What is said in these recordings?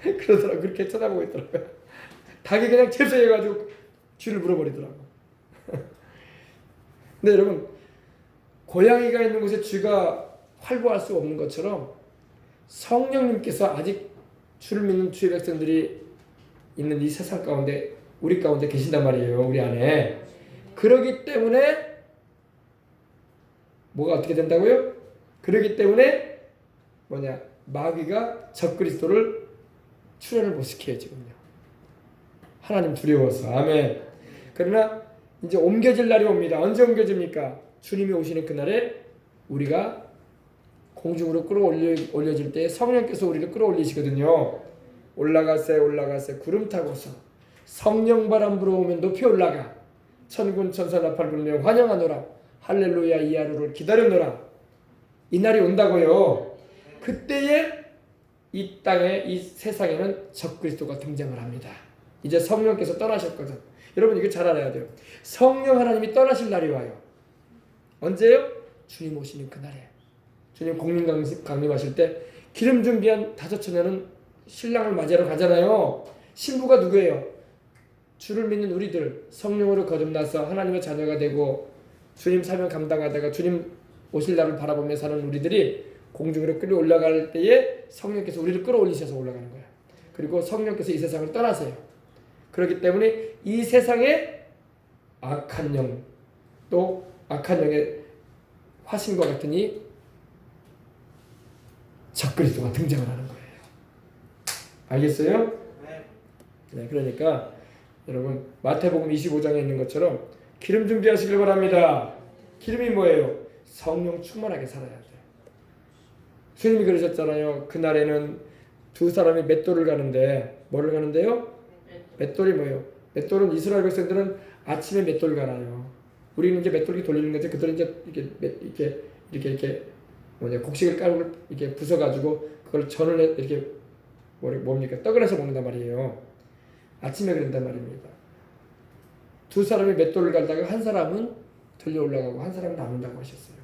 그러더라고. 그렇게 쳐다보고 있더라고요. 닭이 그냥 잽싸해가지고 쥐를 물어버리더라고. 근데 여러분, 고양이가 있는 곳에 쥐가 활보할 수 없는 것처럼 성령님께서 아직 주를 믿는 주의 백성들이 있는 이 세상 가운데, 우리 가운데 계신단 말이에요. 우리 안에. 그러기 때문에 뭐가 어떻게 된다고요? 그러기 때문에 뭐냐, 마귀가 적그리스도를 출현을 못 시켜요. 지금요. 하나님 두려워서. 아멘. 그러나 이제 옮겨질 날이 옵니다. 언제 옮겨집니까? 주님이 오시는 그날에 우리가 공중으로 끌어올려질 때 성령께서 우리를 끌어올리시거든요. 올라가세 올라가세 구름 타고서 성령 바람 불어오면 높이 올라가 천군 천사 나팔 불며 환영하노라 할렐루야 이 하루를 기다려노라. 이 날이 온다고요. 그때에 이 땅에, 이 세상에는 적그리스도가 등장을 합니다. 이제 성령께서 떠나셨거든. 여러분 이거 잘 알아야 돼요. 성령 하나님이 떠나실 날이 와요. 언제요? 주님 오시는 그날에. 주님 공민 강림하실 때 기름 준비한 5처녀는 신랑을 맞이하러 가잖아요. 신부가 누구예요? 주를 믿는 우리들, 성령으로 거듭나서 하나님의 자녀가 되고 주님 사명 감당하다가 주님 오실 날을 바라보며 사는 우리들이 공중으로 끌어 올라갈 때에 성령께서 우리를 끌어올리셔서 올라가는 거예요. 그리고 성령께서 이 세상을 떠나세요. 그렇기 때문에 이 세상에 악한 영, 또 악한 영의 화신과 같은 이 적그리스도가 등장을 하는 거예요. 알겠어요? 네, 그러니까 여러분 마태복음 25장에 있는 것처럼 기름 준비하시길 바랍니다. 기름이 뭐예요? 성령 충만하게 살아야 돼요. 주님이 그러셨잖아요. 그날에는 두 사람이 맷돌을 가는데 뭐를 가는데요? 맷돌이 뭐예요? 맷돌은 이스라엘 백성들은 아침에 맷돌 가나요. 우리는 이제 맷돌이 돌리는 거지. 그들은 이제 이렇게 뭐냐 곡식을 깔고 이렇게 부숴가지고 그걸 전을 이렇게 뭡니까 떡을 해서 먹는단 말이에요. 아침에 그런단 말입니다. 두 사람이 맷돌을 갈다가 한 사람은 들려 올라가고 한 사람은 남는다고 하셨어요.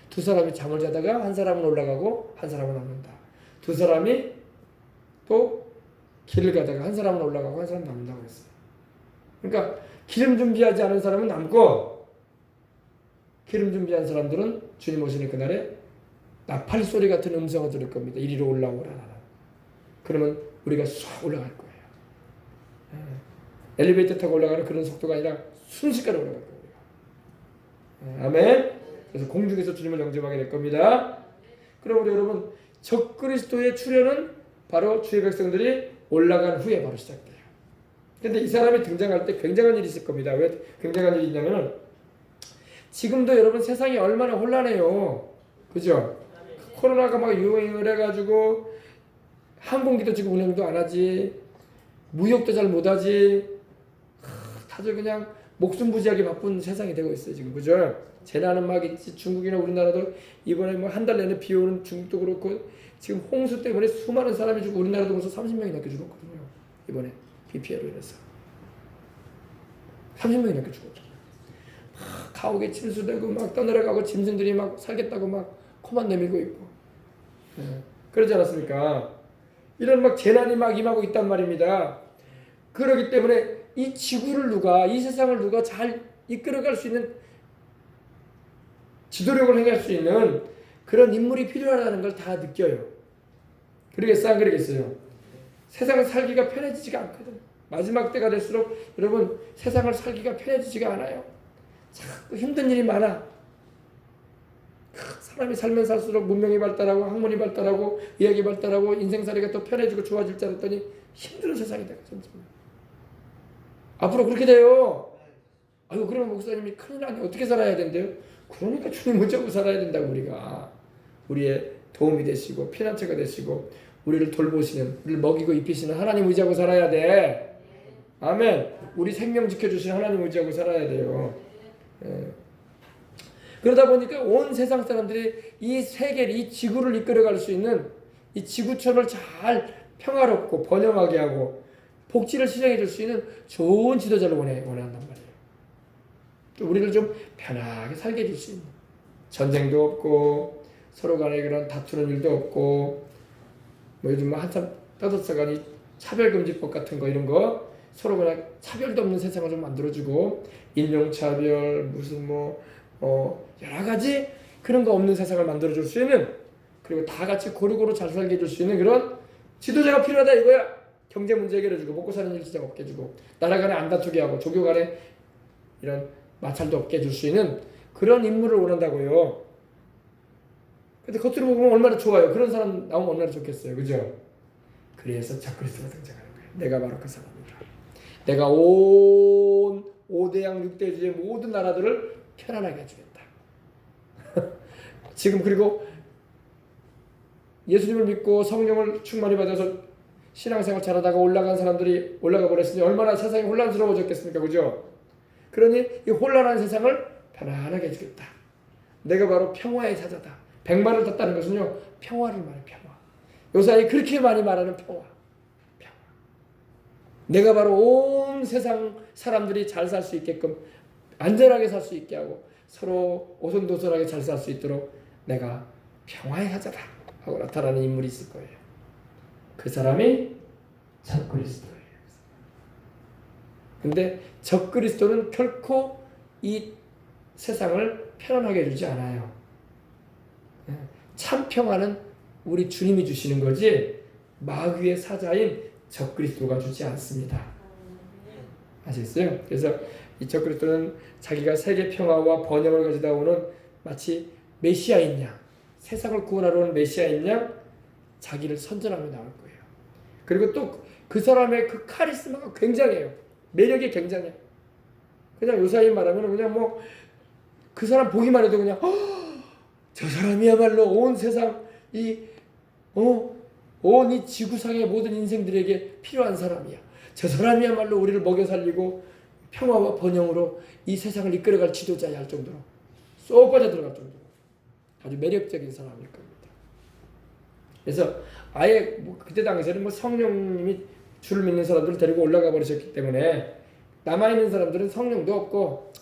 두 사람이 잠을 자다가 한 사람은 올라가고 한 사람은 남는다. 두 사람이 또 길을 가다가 한 사람은 올라가고 한 사람은 남는다고 했어요. 그러니까 기름 준비하지 않은 사람은 남고 기름 준비한 사람들은 주님 오시는 그날에 나팔 소리 같은 음성을 들을 겁니다. 이리로 올라오라. 그러면 우리가 쏙 올라갈 거예요. 엘리베이터 타고 올라가는 그런 속도가 아니라 순식간에 올라갈 거예요. 아멘. 그래서 공중에서 주님을 영접하게 될 겁니다. 그럼 우리 여러분 적그리스도의 출현은 바로 주의 백성들이 올라간 후에 바로 시작돼요. 근데 이 사람이 등장할 때 굉장한 일이 있을 겁니다. 왜 굉장한 일이 있냐면 지금도 여러분 세상이 얼마나 혼란해요. 그죠? 코로나가 막 유행을 해가지고 항공기도 지금 운행도 안 하지, 무역도 잘 못하지, 다들 그냥 목숨부지하게 바쁜 세상이 되고 있어요 지금. 그죠? 재난은 막 있지. 중국이나 우리나라도 이번에 뭐 한 달 내내 비 오는 중국도 그렇고 지금 홍수 때문에 수많은 사람이 죽고 우리나라도 벌써 30명이 넘게 죽었거든요. 이번에 비 피해로 인해서 30명이 넘게 죽었잖아요. 막 가옥에 침수되고 막 떠내려가고 짐승들이 막 살겠다고 막 코만 내밀고 있고. 그러지 않았습니까? 이런 막 재난이 막 임하고 있단 말입니다. 그렇기 때문에 이 지구를 누가, 이 세상을 누가 잘 이끌어갈 수 있는, 지도력을 행할 수 있는 그런 인물이 필요하다는 걸 다 느껴요. 그러겠어요? 안 그러겠어요? 세상을 살기가 편해지지가 않거든. 마지막 때가 될수록 여러분 세상을 살기가 편해지지가 않아요. 자꾸 힘든 일이 많아. 사람이 살면 살수록 문명이 발달하고 학문이 발달하고 의학이 발달하고 인생살이가 더 편해지고 좋아질 줄 알았더니 힘든 세상이 되거든요. 앞으로 그렇게 돼요. 아유 그러면 목사님이 큰일 나네. 어떻게 살아야 된대요? 그러니까 주님 붙잡고 살아야 된다고. 우리가 우리의 도움이 되시고 피난처가 되시고 우리를 돌보시는, 우리를 먹이고 입히시는 하나님 의지하고 살아야 돼. 아멘. 우리 생명 지켜주시는 하나님 의지하고 살아야 돼요. 그러다 보니까 온 세상 사람들이 이 세계를, 이 지구를 이끌어갈 수 있는 이 지구촌을 잘 평화롭고 번영하게 하고 복지를 실행해 줄 수 있는 좋은 지도자를 원한단 말이에요. 또 우리를 좀 편하게 살게 해줄 수 있는, 전쟁도 없고 서로 간에 그런 다투는 일도 없고, 뭐 요즘 한참 떠들썩하니 차별금지법 같은 거 이런 거 서로 그냥 차별도 없는 세상을 좀 만들어주고 인종차별 무슨 여러 가지 그런 거 없는 세상을 만들어줄 수 있는 그리고 다 같이 고루고루 잘 살게 해줄 수 있는 그런 지도자가 필요하다 이거야. 경제 문제 해결해주고 먹고 사는 일 시작 없게 해주고 나라 간에 안 다투게 하고 조교 간에 이런 마찰도 없게 해줄 수 있는 그런 인물을 원한다고요. 근데 겉으로 보면 얼마나 좋아요. 그런 사람 나오면 얼마나 좋겠어요. 그죠? 그래서 적그리스도가 등장하는 거예요. 내가 바로 그 사람이다. 내가 온 5대양 6대주의 모든 나라들을 편안하게 해주겠다. 지금 그리고 예수님을 믿고 성령을 충만히 받아서 신앙생활 잘하다가 올라간 사람들이 올라가 버렸으니 얼마나 세상이 혼란스러워졌겠습니까? 그죠? 그러니 이 혼란한 세상을 편안하게 해주겠다. 내가 바로 평화의 사자다. 백마를 탔다는 것은요. 평화를 말해 평화. 요사이 그렇게 많이 말하는 평화. 내가 바로 온 세상 사람들이 잘 살 수 있게끔 안전하게 살 수 있게 하고 서로 오손도손하게 잘 살 수 있도록 내가 평화의 사자다 하고 나타나는 인물이 있을 거예요. 그 사람이 적그리스도예요. 근데 적그리스도는 결코 이 세상을 편안하게 해주지 않아요. 참 평화는 우리 주님이 주시는 거지 마귀의 사자인 적그리스도가 주지 않습니다. 아시겠어요? 그래서 이 적그리스도는 자기가 세계 평화와 번영을 가져다 오는 마치 메시아인 양, 세상을 구원하러 온 메시아인 양 자기를 선전하며 나올 거예요. 그리고 또 그 사람의 그 카리스마가 굉장해요. 매력이 굉장해요. 그냥 요사이 말하면 그냥 그 사람 보기만 해도 그냥 저 사람이야말로 온 세상 온 이 지구상의 모든 인생들에게 필요한 사람이야. 저 사람이야말로 우리를 먹여 살리고 평화와 번영으로 이 세상을 이끌어갈 지도자야 할 정도로 쏙 빠져 들어갈 정도로 아주 매력적인 사람일 겁니다. 그래서 아예 그때 당시에는 성령님이 주를 믿는 사람들을 데리고 올라가 버리셨기 때문에 남아있는 사람들은 성령도 없고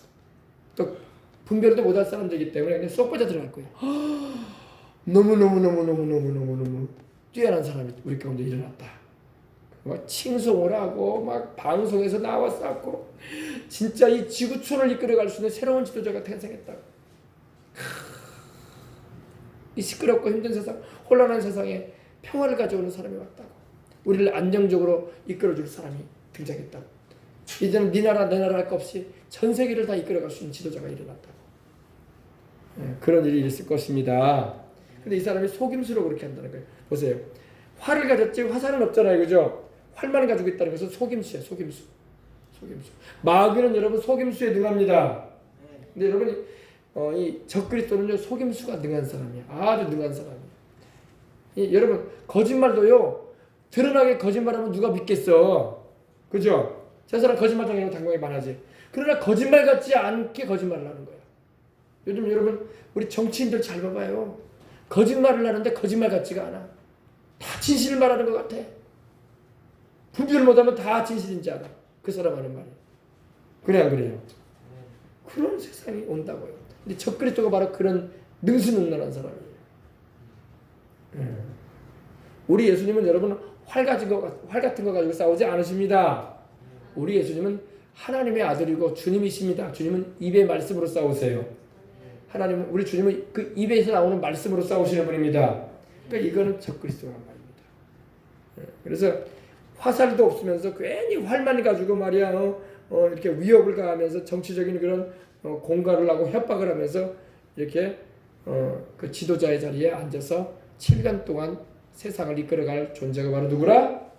또 분별도 못할 사람들이기 때문에 그냥 쏙 빠져 들어갈 거예요. 너무 뛰어난 사람이 우리 가운데 일어났다. 막 칭송을 하고 막 방송에서 나왔었고 진짜 이 지구촌을 이끌어갈 수 있는 새로운 지도자가 탄생했다고. 이 시끄럽고 힘든 세상, 혼란한 세상에 평화를 가져오는 사람이 왔다고. 우리를 안정적으로 이끌어줄 사람이 등장했다고. 이제는 네 나라 내 나라 할 것 없이 전 세계를 다 이끌어갈 수 있는 지도자가 일어났다고. 그런 일이 있을 것입니다. 근데 이 사람이 속임수로 그렇게 한다는 거예요. 보세요. 활을 가졌지 화살은 없잖아요. 그죠? 활만 가지고 있다는 것은 속임수야. 속임수. 마귀는 여러분 속임수에 능합니다. 근데 여러분 이 적그리스도는요 속임수가 능한 사람이야. 아주 능한 사람이야. 여러분 거짓말도요 드러나게 거짓말하면 누가 믿겠어. 그죠? 저 사람 거짓말쟁이라고 당당히 말하지. 그러나 거짓말 같지 않게 거짓말을 하는 거야. 요즘 여러분 우리 정치인들 잘 봐봐요. 거짓말을 하는데 거짓말 같지가 않아. 다 진실을 말하는 것 같아. 분별 못하면 다 진실인 줄 알아. 그 사람 하는 말이. 그래 안 그래요? 그런 세상이 온다고요. 근데 적그리스도가 바로 그런 능수능란한 사람이에요. 우리 예수님은 여러분 활 같은 거 가지고 싸우지 않으십니다. 우리 예수님은 하나님의 아들이고 주님이십니다. 주님은 입의 말씀으로 싸우세요. 하나님은 우리 주님은 그 입에서 나오는 말씀으로 싸우시는 분입니다. 그러니까 이거는 적그리스도란 말입니다. 그래서 화살도 없으면서 괜히 활만 가지고 말이야 이렇게 위협을 가하면서 정치적인 그런 공갈을 하고 협박을 하면서 이렇게 그 지도자의 자리에 앉아서 7년 동안 세상을 이끌어갈 존재가 바로 누구라?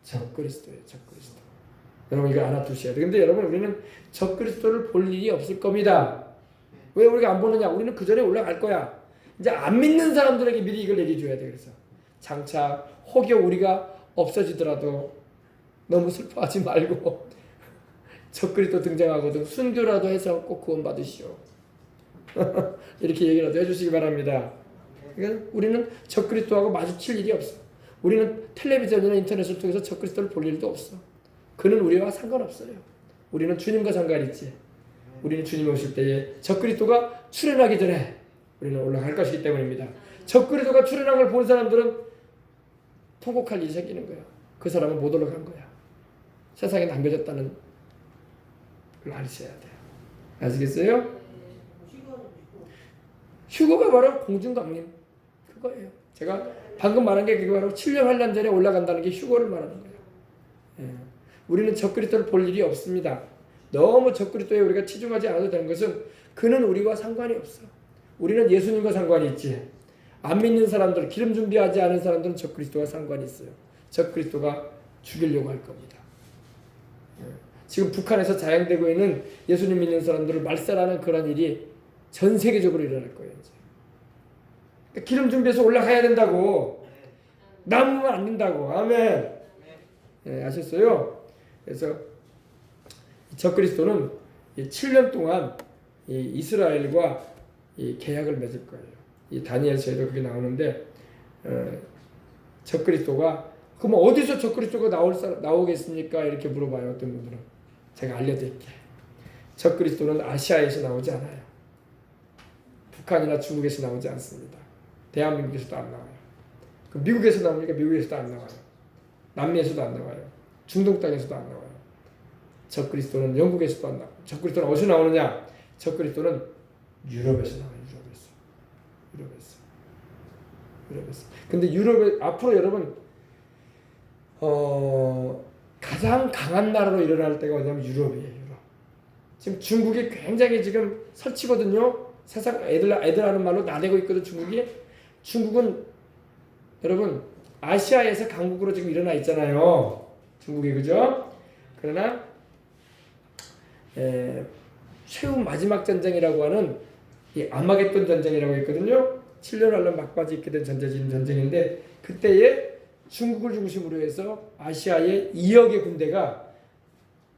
적그리스도예요. 적그리스도. 여러분 이거 알아두셔야 돼요. 근데 여러분 우리는 적그리스도를 볼 일이 없을 겁니다. 왜 우리가 안 보느냐? 우리는 그 전에 올라갈 거야. 이제 안 믿는 사람들에게 미리 이걸 얘기해 줘야 돼. 그래서 장차 혹여 우리가 없어지더라도 너무 슬퍼하지 말고 적그리스도 등장하거든 순교라도 해서 꼭 구원 받으시오. 이렇게 얘기라도 해주시기 바랍니다. 그러니까 우리는 적그리스도하고 마주칠 일이 없어. 우리는 텔레비전이나 인터넷을 통해서 적그리스도를 볼 일도 없어. 그는 우리와 상관없어요. 우리는 주님과 상관있지. 우리는 주님이 오실 때에 적그리스도가 출현하기 전에 우리는 올라갈 것이기 때문입니다. 적그리스도가 출현한 걸 본 사람들은 통곡할 일이 생기는 거야. 그 사람은 못 올라간 거야. 세상에 남겨졌다는 걸 아셔야 돼요. 아시겠어요? 휴거가 바로 공중강림 그거예요. 제가 방금 말한 게 그게 바로 7년 8년 전에 올라간다는 게 휴거를 말하는 거예요. 예. 우리는 적그리스도를 볼 일이 없습니다. 너무 적그리스도에 우리가 치중하지 않아도 되는 것은 그는 우리와 상관이 없어. 우리는 예수님과 상관이 있지. 안 믿는 사람들, 기름 준비하지 않은 사람들은 적그리스도와 상관이 있어요. 적그리스도가 죽이려고 할 겁니다. 지금 북한에서 자행되고 있는 예수님 믿는 사람들을 말살하는 그런 일이 전 세계적으로 일어날 거예요. 이제. 그러니까 기름 준비해서 올라가야 된다고. 남으면 안 된다고. 아멘. 네, 아셨어요? 그래서 적그리스도는 7년 동안 이스라엘과 계약을 맺을 거예요. 이 다니엘서에도 그게 나오는데 적그리스도가 그럼 어디서 적그리스도가 나오겠습니까? 이렇게 물어봐요. 어떤 분들은. 제가 알려드릴게요. 적그리스도는 아시아에서 나오지 않아요. 북한이나 중국에서 나오지 않습니다. 대한민국에서도 안 나와요. 그 미국에서 나오니까 미국에서도 안 나와요. 남미에서도 안 나와요. 중동 땅에서도 안 나와요. 적그리스도는 영국에서도 안 나와요. 적그리스도는 어디서 나오느냐? 적그리스도는 유럽에서 나와요. 유럽에서. 근데 유럽에 앞으로 여러분 가장 강한 나라로 일어날 때가 어디냐면 유럽이에요. 유럽. 지금 중국이 굉장히 지금 설치거든요. 세상 애들 하는 말로 나대고 있거든. 중국은 여러분 아시아에서 강국으로 지금 일어나 있잖아요. 중국이 그죠? 그러나 최후 마지막 전쟁이라고 하는 이 아마겟돈 전쟁이라고 있거든요. 7년 한란 막바지 있게 된 전쟁인데 그때에 중국을 중심으로 해서 아시아의 2억의 군대가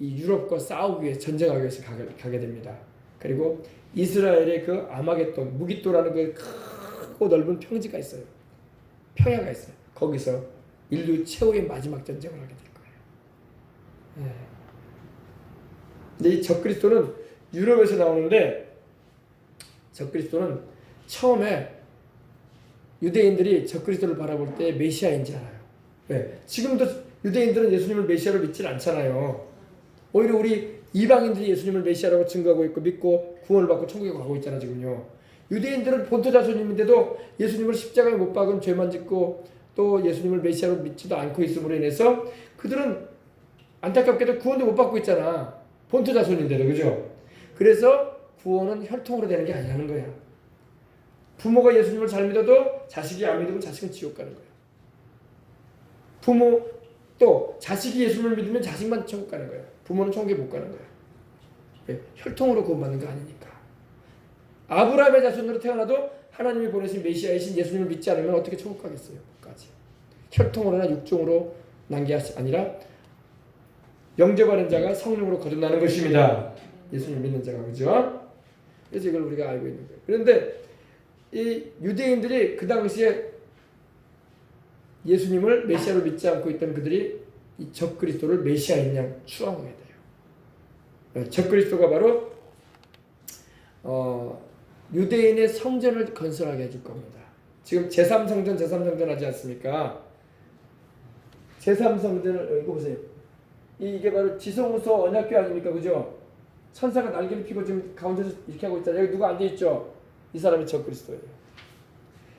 이 유럽과 싸우기 위해 전쟁하기 위해서 가게 됩니다. 그리고 이스라엘의 그 아마겟돈 무깃도라는 그 크고 넓은 평지가 있어요. 평야가 있어요. 거기서 인류 최후의 마지막 전쟁을 하게 될 거예요. 근데 이 적그리스도는 유럽에서 나오는데 적그리스도는 처음에 유대인들이 적그리스도를 바라볼 때 메시아인지 알아요. 왜? 지금도 유대인들은 예수님을 메시아로 믿질 않잖아요. 오히려 우리 이방인들이 예수님을 메시아라고 증거하고 있고 믿고 구원을 받고 천국에 가고 있잖아 지금요. 유대인들은 본토 자손님인데도 예수님을 십자가에 못 박은 죄만 짓고 또 예수님을 메시아로 믿지도 않고 있음으로 인해서 그들은 안타깝게도 구원도 못 받고 있잖아. 본토 자손인데도 그죠? 그래서 구원은 혈통으로 되는 게 아니라는 거야. 부모가 예수님을 잘 믿어도 자식이 안 믿으면 자식은 지옥 가는 거야. 부모 또 자식이 예수님을 믿으면 자식만 천국 가는 거야. 부모는 천국에 못 가는 거야. 왜? 혈통으로 구원받는 거 아니니까. 아브라함의 자손으로 태어나도 하나님이 보내신 메시아이신 예수님을 믿지 않으면 어떻게 천국 가겠어요? 까지. 혈통으로나 육종으로 난 게 아니라 영접하는 자가 성령으로 거듭나는 것입니다. 예수님 믿는 자가 그죠? 그래서 이걸 우리가 알고 있는 거예요. 그런데 이 유대인들이 그 당시에 예수님을 메시아로 믿지 않고 있던 그들이 이 적그리스도를 메시아인 양 추앙하게 돼요. 적그리스도가 바로 유대인의 성전을 건설하게 해줄 겁니다. 지금 제3성전 하지 않습니까? 제3성전을 이거 보세요. 이게 바로 지성우서 언약궤 아닙니까? 그죠? 천사가 날개를 피고 지금 가운데서 이렇게 하고 있잖아요. 여기 누가 앉아 있죠? 이 사람이 적그리스도예요.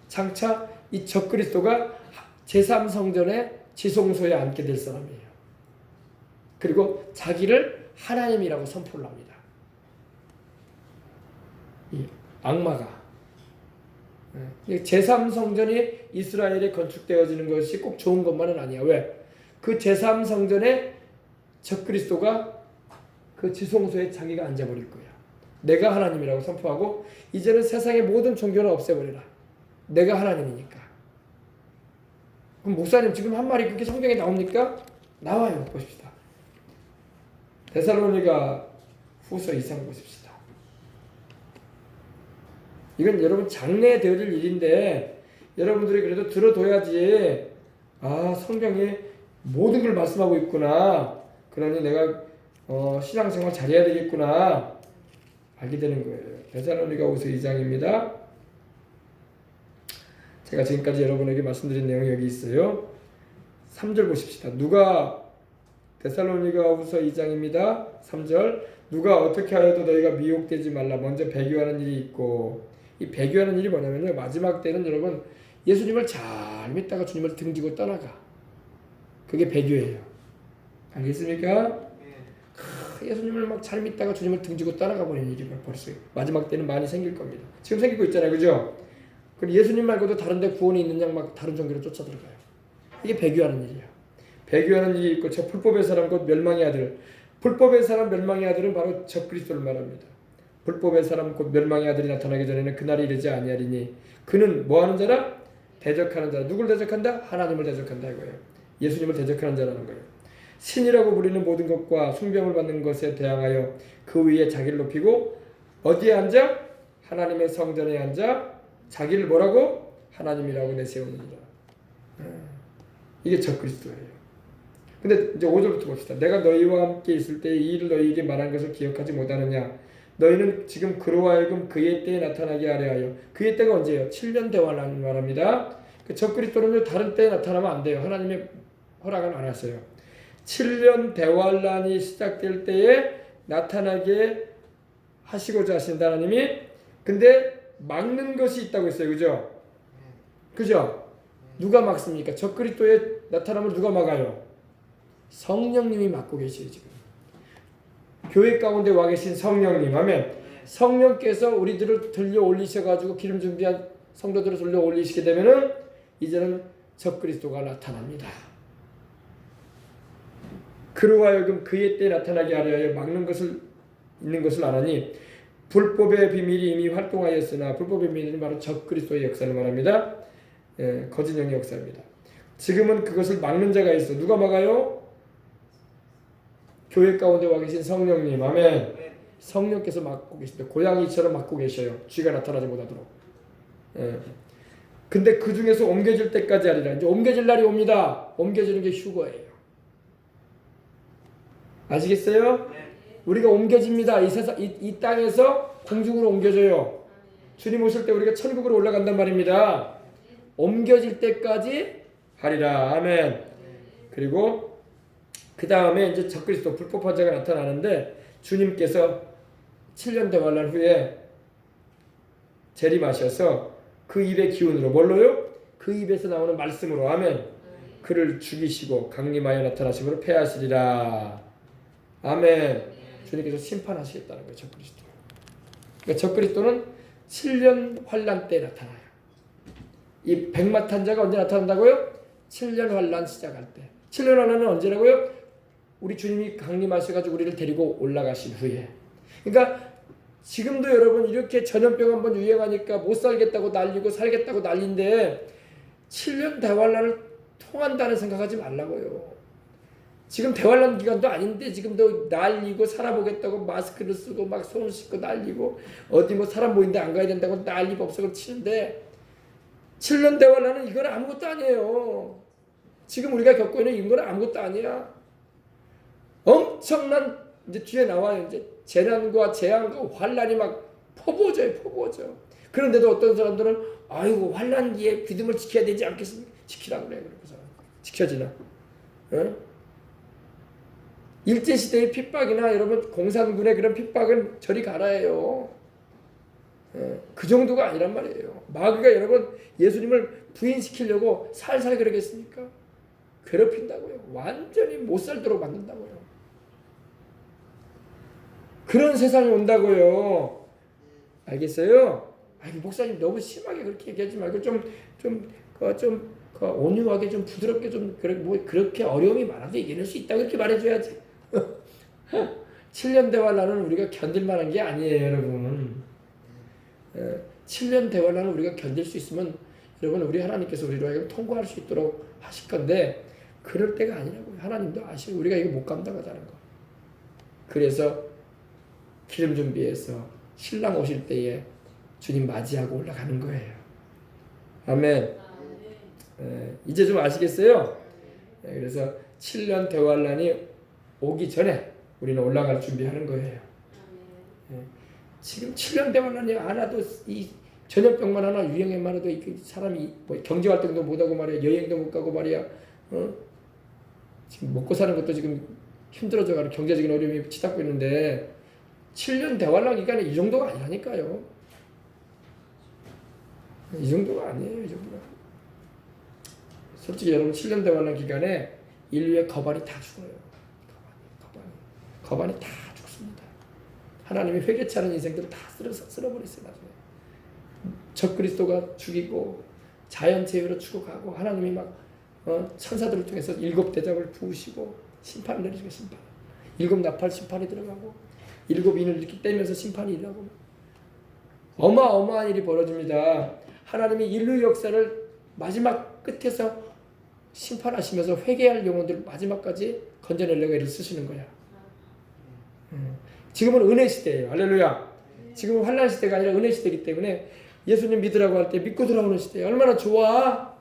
장차 이 적그리스도가 제3성전의 지성소에 앉게 될 사람이에요. 그리고 자기를 하나님이라고 선포를 합니다. 이 악마가 제3성전이 이스라엘에 건축되어지는 것이 꼭 좋은 것만은 아니야. 왜? 그 제3성전에 적그리스도가 그 지성소에 자기가 앉아버릴 거야. 내가 하나님이라고 선포하고 이제는 세상의 모든 종교는 없애버리라. 내가 하나님이니까. 그럼 목사님 지금 한 말이 그렇게 성경에 나옵니까? 나와요. 보십시다. 데살로니가 후서 2장 보십시다. 이건 여러분 장래에 되어질 일인데 여러분들이 그래도 들어둬야지. 아, 성경에 모든 걸 말씀하고 있구나. 그러니 내가 신앙생활 잘해야 되겠구나. 알게 되는 거예요. 데살로니가 후서 2장입니다. 제가 지금까지 여러분에게 말씀드린 내용이 여기 있어요. 3절 보십시다. 누가 데살로니가후서 2장입니다. 3절 누가 어떻게 하여도 너희가 미혹되지 말라. 먼저 배교하는 일이 있고 이 배교하는 일이 뭐냐면요. 마지막 때는 여러분 예수님을 잘 믿다가 주님을 등지고 떠나가. 그게 배교예요. 알겠습니까? 예수님을 막 잘 믿다가 주님을 등지고 떠나가 버리는 일이 벌써 마지막 때는 많이 생길 겁니다. 지금 생기고 있잖아요. 그죠? 그리고 예수님 말고도 다른 데 구원이 있는 양 막 다른 종교로 쫓아들어가요. 이게 배교하는 일이야. 배교하는 일이 있고 저 불법의 사람 곧 멸망의 아들. 불법의 사람 멸망의 아들은 바로 적그리스도를 말합니다. 불법의 사람 곧 멸망의 아들이 나타나기 전에는 그날이 이르지 아니하리니 그는 뭐하는 자라? 대적하는 자라. 누굴 대적한다? 하나님을 대적한다 이거예요. 예수님을 대적하는 자라는 거예요. 신이라고 부리는 모든 것과 숭배를 받는 것에 대항하여 그 위에 자기를 높이고 어디에 앉아? 하나님의 성전에 앉아 자기를 뭐라고? 하나님이라고 내세우느니라. 이게 적그리스도예요. 근데 이제 5절부터 봅시다. 내가 너희와 함께 있을 때 이 일을 너희에게 말한 것을 기억하지 못하느냐? 너희는 지금 그로 하여금 그의 때에 나타나게 하려 하여. 그의 때가 언제예요? 7년 대환란 말합니다. 그 적그리스도는 다른 때에 나타나면 안 돼요. 하나님의 허락은 안 하세요. 7년 대환란이 시작될 때에 나타나게 하시고자 하신다 하나님이. 근데 막는 것이 있다고 했어요. 그죠? 그죠? 누가 막습니까? 적그리스도의 나타남을 누가 막아요? 성령님이 막고 계시죠. 지금 교회 가운데 와 계신 성령님. 아멘. 성령께서 우리들을 들려 올리셔가지고 기름 준비한 성도들을 들려 올리시게 되면은 이제는 적그리스도가 나타납니다. 그로 하여금 그의 때에 나타나게 하려 하여 막는 것을 있는 것을 안 하니 불법의 비밀이 이미 활동하였으나 불법의 비밀은 바로 적그리스도의 역사를 말합니다. 거짓 영의 역사입니다. 지금은 그것을 막는 자가 있어. 누가 막아요? 교회 가운데 와 계신 성령님. 아멘. 성령께서 막고 계십니다. 고양이처럼 막고 계셔요. 쥐가 나타나지 못하도록. 근데 그 중에서 옮겨질 때까지 하리라. 이제 옮겨질 날이 옵니다. 옮겨지는 게 휴거예요. 아시겠어요? 우리가 옮겨집니다. 이 세상, 이 땅에서 공중으로 옮겨져요. 주님 오실 때 우리가 천국으로 올라간단 말입니다. 옮겨질 때까지 하리라. 아멘. 그리고 그 다음에 이제 적그리스도 불법 자가 나타나는데 주님께서 7년 대환란 후에 재림하셔서 그 입의 기운으로 뭘로요? 그 입에서 나오는 말씀으로. 아멘. 그를 죽이시고 강림하여 나타나심으로 패하시리라. 아멘. 주님께서 심판하시겠다는 거예요. 적그리스도. 그러니까 적그리스도는 7년 환란 때 나타나요. 이 백마탄자가 언제 나타난다고요? 7년 환란 시작할 때. 7년 환란은 언제라고요? 우리 주님이 강림하셔가지고 우리를 데리고 올라가신 후에. 그러니까 지금도 여러분 이렇게 전염병 한번 유행하니까 못 살겠다고 난리고 살겠다고 난리인데 7년 대환란을 통한다는 생각하지 말라고요. 지금 대환란 기간도 아닌데 지금도 난리고 살아보겠다고 마스크를 쓰고 막 손을 씻고 난리고 어디 뭐 사람 모인데 안 가야 된다고 난리 법석을 치는데 7년 대환란은 이건 아무것도 아니에요. 지금 우리가 겪고 있는 이건 아무것도 아니야. 엄청난 이제 뒤에 나와요. 이제 재난과 재앙과 환란이 막 퍼부어져요. 퍼부어져. 그런데도 어떤 사람들은 아이고 환란기에 믿음을 지켜야 되지 않겠습니까? 지키라고 그래요. 그래서 지켜지나? 어? 일제시대의 핍박이나 여러분 공산군의 그런 핍박은 저리 가라예요. 그 정도가 아니란 말이에요. 마귀가 여러분 예수님을 부인시키려고 살살 그러겠습니까? 괴롭힌다고요. 완전히 못 살도록 만든다고요. 그런 세상이 온다고요. 알겠어요? 아니 목사님 너무 심하게 그렇게 얘기하지 말고 좀 온유하게 좀 부드럽게 좀 그렇게 어려움이 많아도 이겨낼 수 있다 그렇게 말해줘야지. 7년 대환란은 우리가 견딜 만한 게 아니에요, 여러분. 7년 대환란은 우리가 견딜 수 있으면 여러분 우리 하나님께서 우리로 하여금 통과할 수 있도록 하실 건데 그럴 때가 아니라고요. 하나님도 아시고 우리가 이거 못 감당하자는 거. 그래서 기름 준비해서 신랑 오실 때에 주님 맞이하고 올라가는 거예요. 아멘. 이제 좀 아시겠어요? 그래서 7년 대환란이 오기 전에 우리는 올라갈 준비하는 거예요. 지금 7년 대환란이 안 와도 이 전염병만 하나 유행에만 해도 사람이 뭐 경제활동도 못하고 말이야, 여행도 못 가고 말이야, 지금 먹고 사는 것도 지금 힘들어져가는 경제적인 어려움이 치닫고 있는데 7년 대환란 기간에 이 정도가 아니라니까요. 이 정도가 아니에요. 이 정도가. 솔직히 여러분 7년 대환란 기간에 인류의 거반이 다 죽어요. 거반이 다 죽습니다. 하나님이 회개치 않은 인생들을 다 쓸어버렸어요. 나중에 적그리스도가 죽이고 자연재해로 죽어가고 하나님이 막 천사들을 통해서 7 대접을 부으시고 심판을 내리시고 심판 7 나팔 심판이 들어가고 7 인을 이렇게 떼면서 심판이 일어나고 어마어마한 일이 벌어집니다. 하나님이 인류 역사를 마지막 끝에서 심판하시면서 회개할 영혼들 마지막까지 건져내려고 애를 쓰시는 거야. 지금은 은혜 시대예요. 할렐루야. 지금은 환난 시대가 아니라 은혜 시대이기 때문에 예수님 믿으라고 할 때 믿고 돌아오는 시대예요. 얼마나 좋아.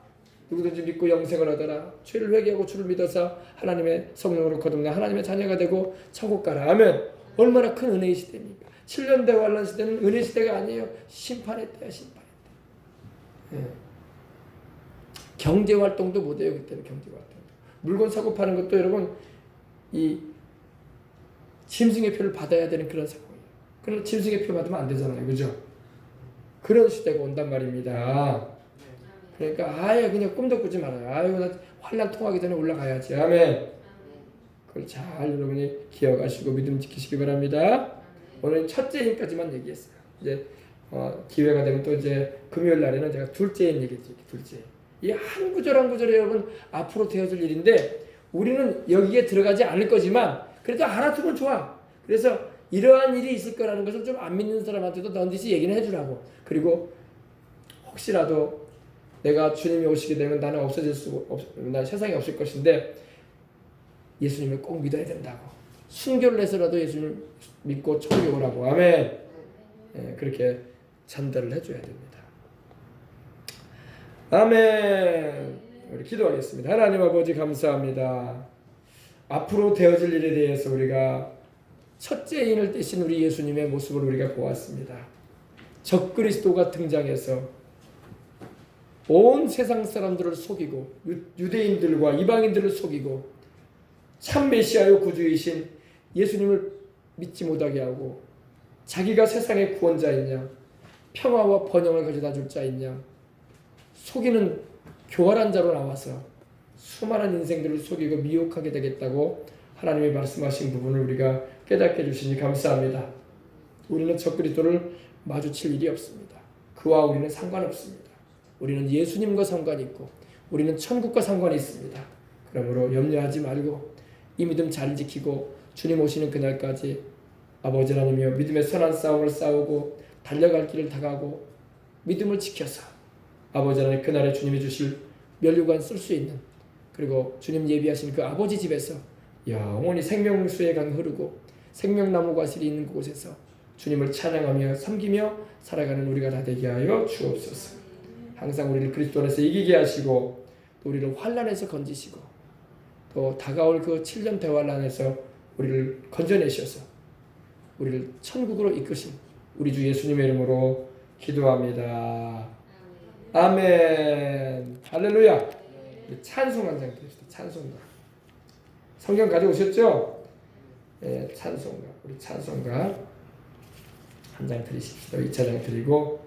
누구든지 믿고 영생을 얻어라. 죄를 회개하고 주를 믿어서 하나님의 성령으로 거듭나 하나님의 자녀가 되고 천국 가라. 아멘. 얼마나 큰 은혜의 시대입니까? 7년 대환란 시대는 은혜 시대가 아니에요. 심판의 때야. 심판의 때. 경제활동도 못해요. 그때는 경제활동. 물건 사고 파는 것도 여러분 이 짐승의 표를 받아야 되는 그런 상황이에요. 그러나 짐승의 표 받으면 안 되잖아요. 그죠? 그런 시대가 온단 말입니다. 그러니까 아예 그냥 꿈도 꾸지 말아요. 아유 나 환난 통하기 전에 올라가야지. 아멘. 그걸 잘 여러분이 기억하시고 믿음 지키시기 바랍니다. 오늘 첫째 인까지만 얘기했어요. 이제 기회가 되면 또 이제 금요일 날에는 제가 둘째 인 얘기했죠. 둘째. 이 한 구절 한 구절이 여러분 앞으로 되어질 일인데 우리는 여기에 들어가지 않을 거지만 그래도 알아두면 좋아. 그래서 이러한 일이 있을 거라는 것을 좀 안 믿는 사람한테도 넌지시 얘기는 해주라고. 그리고 혹시라도 내가 주님이 오시게 되면 나는 난 세상에 없을 것인데 예수님을 꼭 믿어야 된다고. 순교를 해서라도 예수님 믿고 천국에 오라고. 아멘. 그렇게 전달을 해줘야 됩니다. 아멘. 우리 기도하겠습니다. 하나님 아버지 감사합니다. 앞으로 되어질 일에 대해서 우리가 첫째 인을 떼신 우리 예수님의 모습을 우리가 보았습니다. 적그리스도가 등장해서 온 세상 사람들을 속이고 유대인들과 이방인들을 속이고 참 메시아요 구주이신 예수님을 믿지 못하게 하고 자기가 세상의 구원자이냐 평화와 번영을 가져다 줄 자이냐 속이는 교활한 자로 나와서 수많은 인생들을 속이고 미혹하게 되겠다고 하나님이 말씀하신 부분을 우리가 깨닫게 해주시니 감사합니다. 우리는 적그리스도를 마주칠 일이 없습니다. 그와 우리는 상관없습니다. 우리는 예수님과 상관이 있고 우리는 천국과 상관이 있습니다. 그러므로 염려하지 말고 이 믿음 잘 지키고 주님 오시는 그날까지 아버지 하나님이여 믿음의 선한 싸움을 싸우고 달려갈 길을 다가고 믿음을 지켜서 아버지 하나님 그날에 주님이 주실 면류관 쓸 수 있는 그리고 주님 예비하신 그 아버지 집에서 영원히 생명수의 강이 흐르고 생명나무 과실이 있는 곳에서 주님을 찬양하며 섬기며 살아가는 우리가 다 되게 하여 주옵소서. 항상 우리를 그리스도 안에서 이기게 하시고 또 우리를 환난에서 건지시고 또 다가올 그 7년 대환난에서 우리를 건져내셔서 우리를 천국으로 이끄신 우리 주 예수님의 이름으로 기도합니다. 아멘. 할렐루야. 찬송 한 장 드립시다. 찬송가. 성경 가져오셨죠? 네, 찬송가. 우리 찬송가 한 장 드리십시오. 2차장 드리고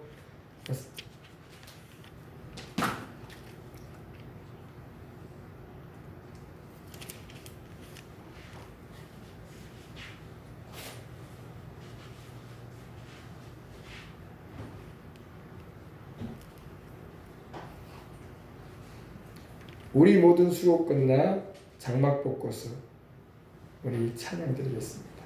우리 모든 수고 끝나 장막 벗고서 우리 찬양 드리겠습니다.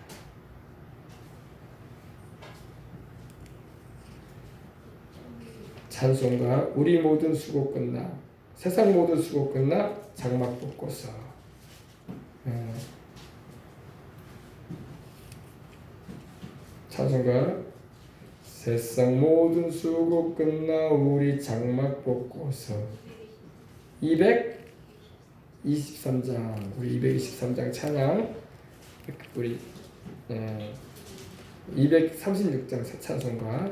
찬송가 우리 모든 수고 끝나 세상 모든 수고 끝나 장막 벗고서 찬송가 세상 모든 수고 끝나 우리 장막 벗고서 223장 우리 223장 찬양 우리 236장 새 찬송가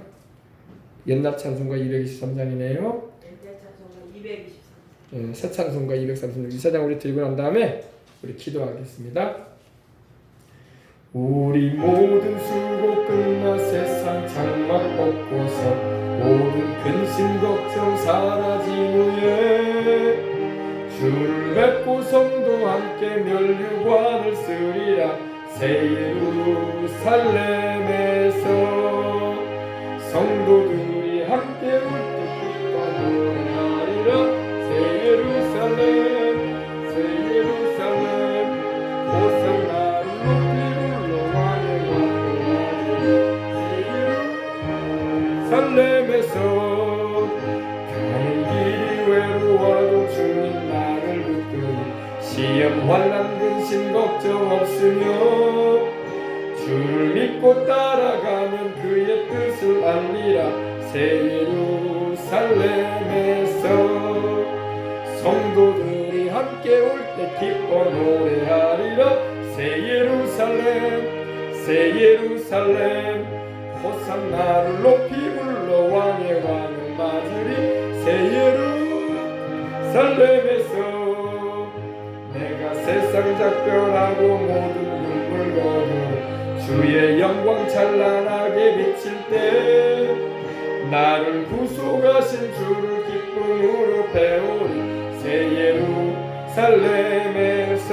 옛날 찬송가 223장이네요. 옛날 찬송가 223. 새 찬송가 236 이사장 우리 들고 난 다음에 우리 기도하겠습니다. 우리 모든 수고 끝나 세상 장막 벗고서 모든 근심 걱정 사라진 후에 주를 뵙고 성도 함께 멸류관을 쓰리라. 새 예루살렘에서 성도들이 함께 올 때 기뻐 노래하리라. 새 예루살렘 새 예루살렘 호산나를 높이 불러 왕의 왕을 예루살렘에서 가는 길이 외로워도 주님 나를 붙들니 시험 환난 근심 걱정 없으며 주를 믿고 따라가면 그의 뜻을 알리라. 새 예루살렘에서 성도들이 함께 올 때 기뻐 노래하리라. 새 예루살렘 새 예루살렘 호산나를 높이 불러 왕의 왕을 맞으리. 새 예루살렘에서 내가 세상 작별하고 모든 눈물 거두 주의 영광 찬란하게 비칠 때 나를 구속하신 주를 기쁨으로 배우리. 새 예루살렘에서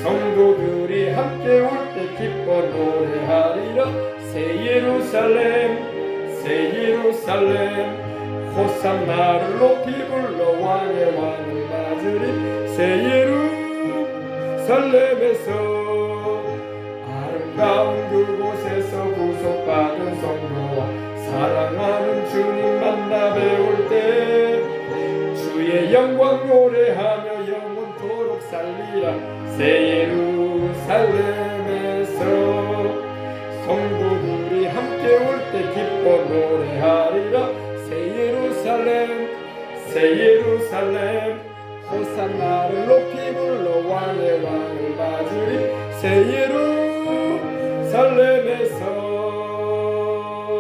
성도들이 함께 올 때 기뻐 노래하리라. 새 예루살렘 새 예루살렘 호산나를 높이 불러 왕의 왕을 맞으리. 새 예루살렘에서 아름다운 그곳에서 구속받은 성도와 사랑하는 주님 만나 배울 때 주의 영광 노래하며 영원토록 살리라. 새 예루살렘에서 성도들이 함께 올 때 기뻐 노래하리라. 새 예루살렘 호산나를 높이 불러 왕의 왕을 맞으리. 새 예루살렘